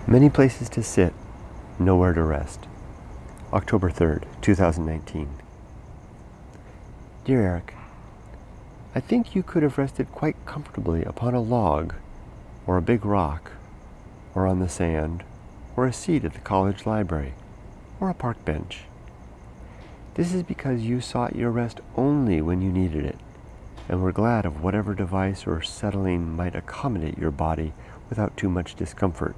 Many places to sit, nowhere to rest. October 3rd, 2019. Dear Eric, I think you could have rested quite comfortably upon a log, or a big rock, or on the sand, or a seat at the college library, or a park bench. This is because you sought your rest only when you needed it, and were glad of whatever device or settling might accommodate your body without too much discomfort.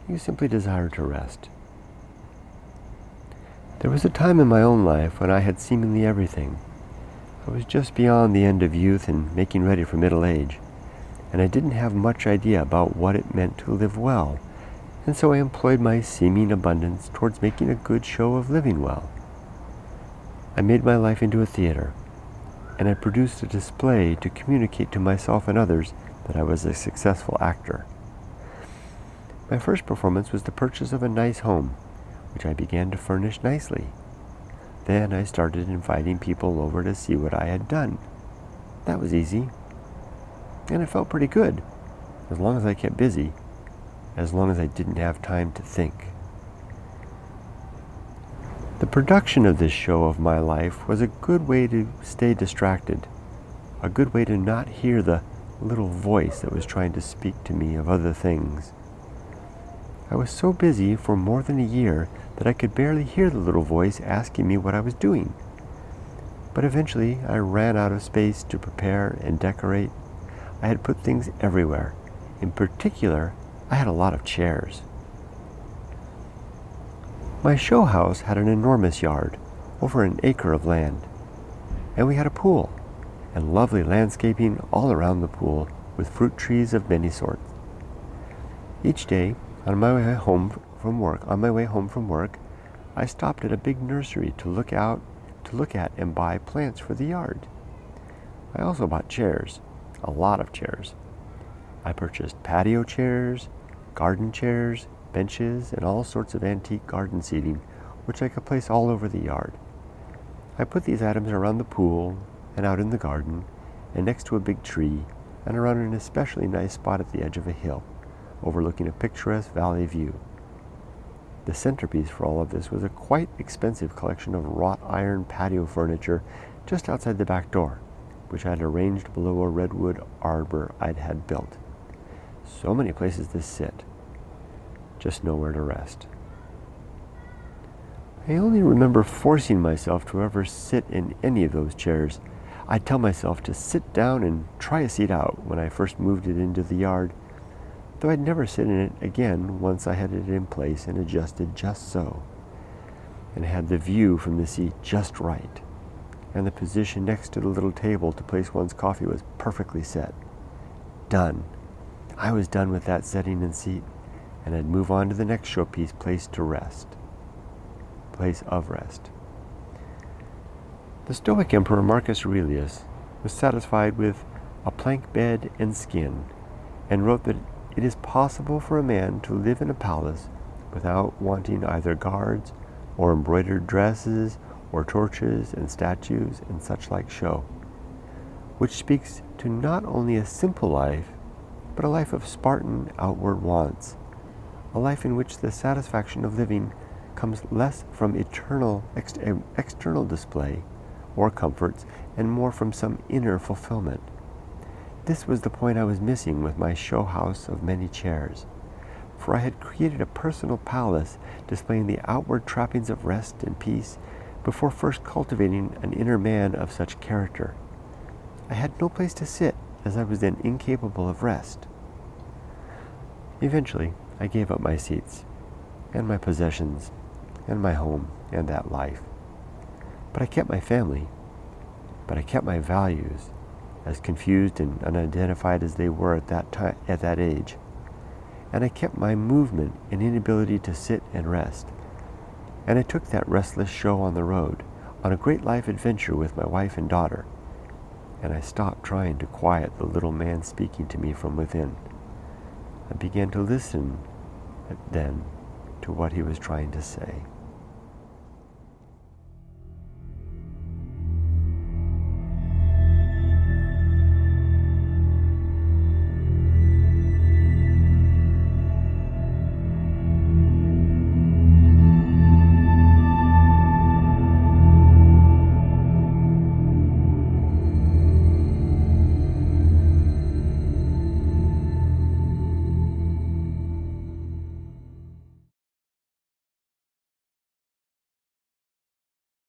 You simply desired to rest. There was a time in my own life when I had seemingly everything. I was just beyond the end of youth and making ready for middle age, and I didn't have much idea about what it meant to live well, and so I employed my seeming abundance towards making a good show of living well. I made my life into a theater, and I produced a display to communicate to myself and others that I was a successful actor. My first performance was the purchase of a nice home, which I began to furnish nicely. Then I started inviting people over to see what I had done. That was easy, and it felt pretty good, as long as I kept busy, as long as I didn't have time to think. The production of this show of my life was a good way to stay distracted, a good way to not hear the little voice that was trying to speak to me of other things. I was so busy for more than a year that I could barely hear the little voice asking me what I was doing. But eventually I ran out of space to prepare and decorate. I had put things everywhere. In particular, I had a lot of chairs. My show house had an enormous yard, over an acre of land, and we had a pool, and lovely landscaping all around the pool with fruit trees of many sorts. Each day, on my way home from work, I stopped at a big nursery to look at and buy plants for the yard. I also bought chairs, a lot of chairs. I purchased patio chairs, garden chairs, benches, and all sorts of antique garden seating, which I could place all over the yard. I put these items around the pool, and out in the garden, and next to a big tree, and around an especially nice spot at the edge of a hill, overlooking a picturesque valley view. The centerpiece for all of this was a quite expensive collection of wrought iron patio furniture just outside the back door, which I had arranged below a redwood arbor I'd had built. So many places to sit, just nowhere to rest. I only remember forcing myself to ever sit in any of those chairs. I'd tell myself to sit down and try a seat out when I first moved it into the yard, though I'd never sit in it again once I had it in place and adjusted just so, and had the view from the seat just right, and the position next to the little table to place one's coffee was perfectly set. Done. I was done with that setting and seat, and I'd move on to the next showpiece place of rest. The Stoic Emperor Marcus Aurelius was satisfied with a plank bed and skin, and wrote that it is possible for a man to live in a palace without wanting either guards or embroidered dresses or torches and statues and such like show, which speaks to not only a simple life, but a life of Spartan outward wants, a life in which the satisfaction of living comes less from external display or comforts and more from some inner fulfillment. This was the point I was missing with my show house of many chairs, for I had created a personal palace displaying the outward trappings of rest and peace before first cultivating an inner man of such character. I had no place to sit, as I was then incapable of rest. Eventually, I gave up my seats, and my possessions, and my home, and that life. But I kept my family, but I kept my values, as confused and unidentified as they were at that age. And I kept my movement and inability to sit and rest. And I took that restless show on the road, on a great life adventure with my wife and daughter. And I stopped trying to quiet the little man speaking to me from within. I began to listen then to what he was trying to say.